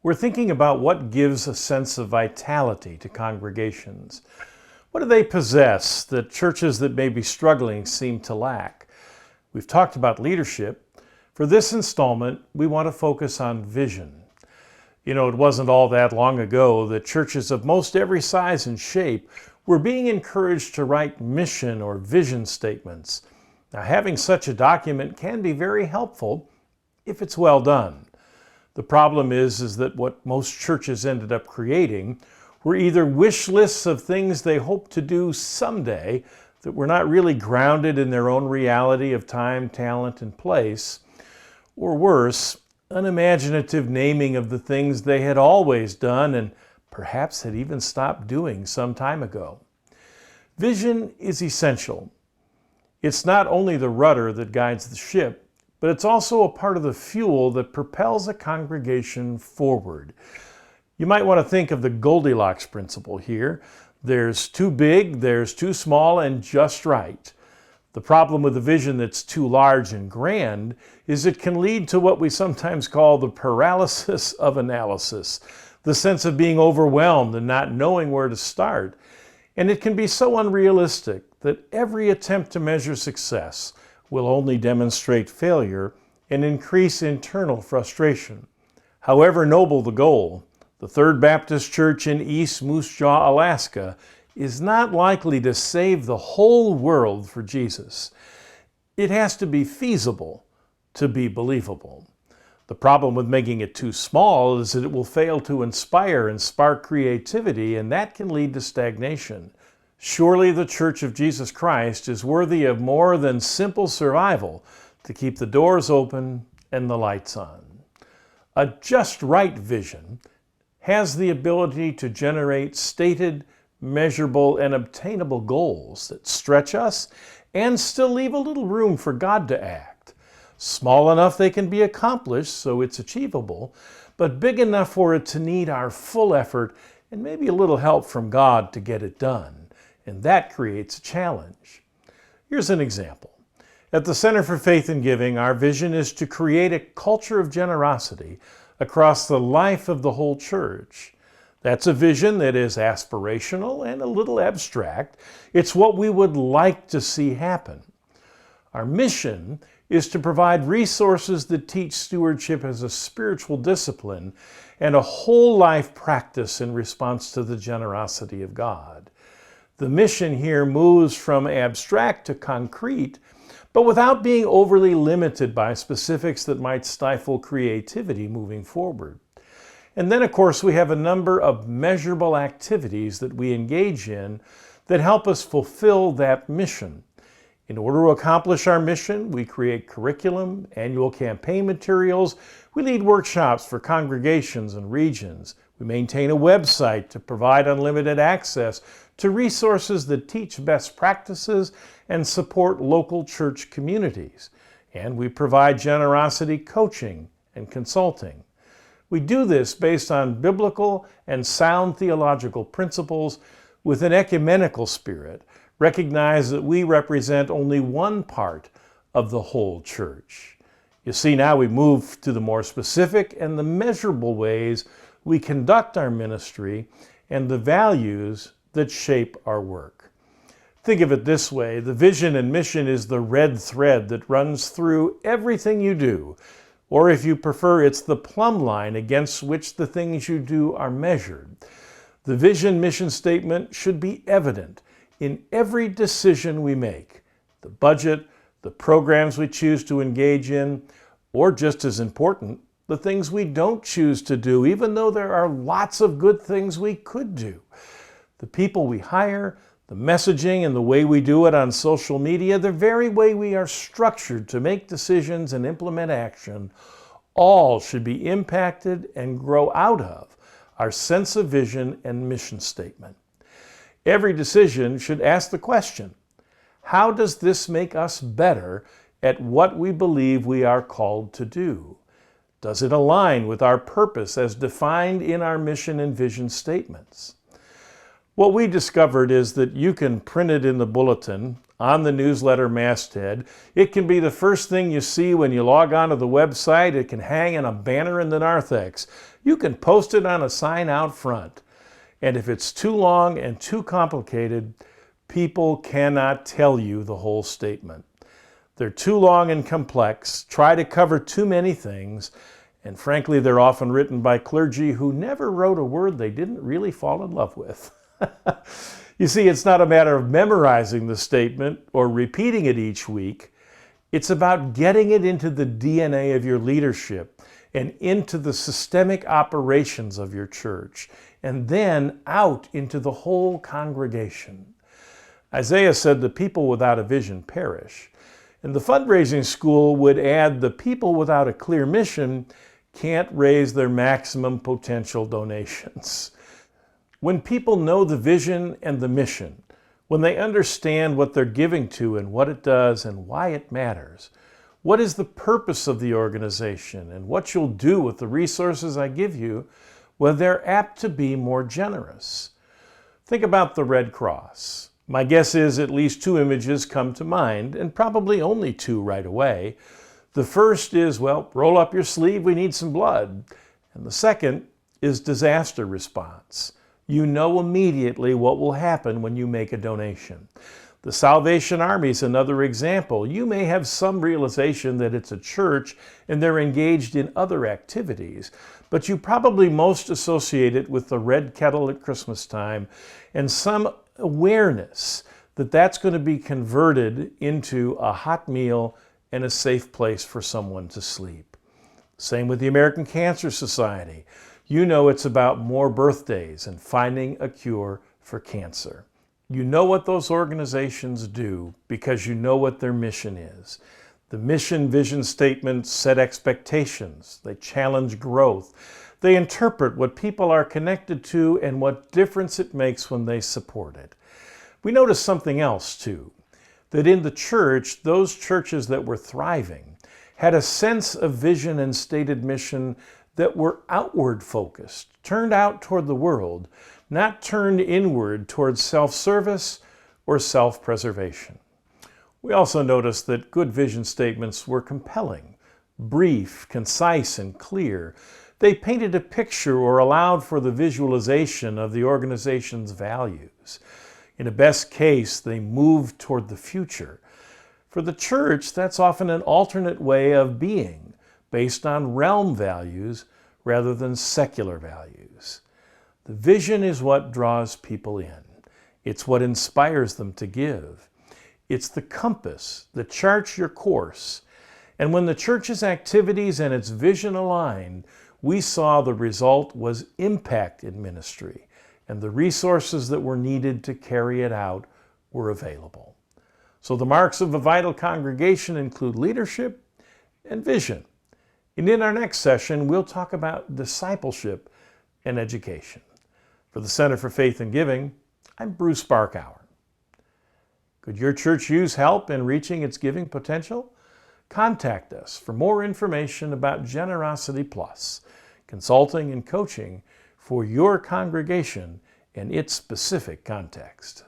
We're thinking about what gives a sense of vitality to congregations. What do they possess that churches that may be struggling seem to lack? We've talked about leadership. For this installment, we want to focus on vision. It wasn't all that long ago that churches of most every size and shape were being encouraged to write mission or vision statements. Now, having such a document can be very helpful if it's well done. The problem is that what most churches ended up creating were either wish lists of things they hope to do someday that were not really grounded in their own reality of time, talent, and place, or worse, unimaginative naming of the things they had always done and perhaps had even stopped doing some time ago. Vision is essential. It's not only the rudder that guides the ship, but it's also a part of the fuel that propels a congregation forward. You might want to think of the Goldilocks principle here. There's too big, there's too small, and just right. The problem with a vision that's too large and grand is it can lead to what we sometimes call the paralysis of analysis, the sense of being overwhelmed and not knowing where to start. And it can be so unrealistic that every attempt to measure success will only demonstrate failure and increase internal frustration. However noble the goal, the Third Baptist Church in East Moose Jaw, Alaska, is not likely to save the whole world for Jesus. It has to be feasible to be believable. The problem with making it too small is that it will fail to inspire and spark creativity, and that can lead to stagnation. Surely the Church of Jesus Christ is worthy of more than simple survival to keep the doors open and the lights on. A just right vision has the ability to generate stated, measurable, and obtainable goals that stretch us and still leave a little room for God to act. Small enough they can be accomplished, so it's achievable, but big enough for it to need our full effort and maybe a little help from God to get it done. And that creates a challenge. Here's an example. At the Center for Faith and Giving, our vision is to create a culture of generosity across the life of the whole church. That's a vision that is aspirational and a little abstract. It's what we would like to see happen. Our mission is to provide resources that teach stewardship as a spiritual discipline and a whole life practice in response to the generosity of God. The mission here moves from abstract to concrete, but without being overly limited by specifics that might stifle creativity moving forward. And then, of course, we have a number of measurable activities that we engage in that help us fulfill that mission. In order to accomplish our mission, we create curriculum, annual campaign materials, we lead workshops for congregations and regions, we maintain a website to provide unlimited access to resources that teach best practices and support local church communities, and we provide generosity coaching and consulting. We do this based on biblical and sound theological principles with an ecumenical spirit. Recognize that we represent only one part of the whole church. You see, now we move to the more specific and the measurable ways we conduct our ministry and the values that shape our work. Think of it this way: the vision and mission is the red thread that runs through everything you do, or if you prefer, it's the plumb line against which the things you do are measured. The vision mission statement should be evident in every decision we make, the budget, the programs we choose to engage in, or just as important, the things we don't choose to do, even though there are lots of good things we could do. The people we hire, the messaging and the way we do it on social media, the very way we are structured to make decisions and implement action, all should be impacted and grow out of our sense of vision and mission statement. Every decision should ask the question, how does this make us better at what we believe we are called to do? Does it align with our purpose as defined in our mission and vision statements? What we discovered is that you can print it in the bulletin, on the newsletter masthead. It can be the first thing you see when you log onto the website. It can hang in a banner in the narthex. You can post it on a sign out front. And if it's too long and too complicated, people cannot tell you the whole statement. They're too long and complex, try to cover too many things, and frankly, they're often written by clergy who never wrote a word they didn't really fall in love with. You see, it's not a matter of memorizing the statement or repeating it each week. It's about getting it into the DNA of your leadership and into the systemic operations of your church, and then out into the whole congregation. Isaiah said the people without a vision perish. And the fundraising school would add the people without a clear mission can't raise their maximum potential donations. When people know the vision and the mission, when they understand what they're giving to and what it does and why it matters, what is the purpose of the organization and what you'll do with the resources I give you, well, they're apt to be more generous. Think about the Red Cross. My guess is at least two images come to mind, and probably only two right away. The first is, well, roll up your sleeve, we need some blood. And the second is disaster response. You know immediately what will happen when you make a donation. The Salvation Army is another example. You may have some realization that it's a church and they're engaged in other activities, but you probably most associate it with the red kettle at Christmas time and some awareness that that's going to be converted into a hot meal and a safe place for someone to sleep. Same with the American Cancer Society. You know it's about more birthdays and finding a cure for cancer. You know what those organizations do because you know what their mission is. The mission vision statements set expectations. They challenge growth. They interpret what people are connected to and what difference it makes when they support it. We notice something else too, that in the church, those churches that were thriving had a sense of vision and stated mission that were outward focused, turned out toward the world, not turned inward towards self-service or self-preservation. We also noticed that good vision statements were compelling, brief, concise, and clear. They painted a picture or allowed for the visualization of the organization's values. In a best case, they moved toward the future. For the church, that's often an alternate way of being, based on realm values rather than secular values. The vision is what draws people in. It's what inspires them to give. It's the compass that charts your course. And when the church's activities and its vision aligned, we saw the result was impact in ministry, and the resources that were needed to carry it out were available. So the marks of a vital congregation include leadership and vision. And in our next session, we'll talk about discipleship and education. For the Center for Faith and Giving, I'm Bruce Barkauer. Could your church use help in reaching its giving potential? Contact us for more information about Generosity Plus, consulting and coaching for your congregation and its specific context.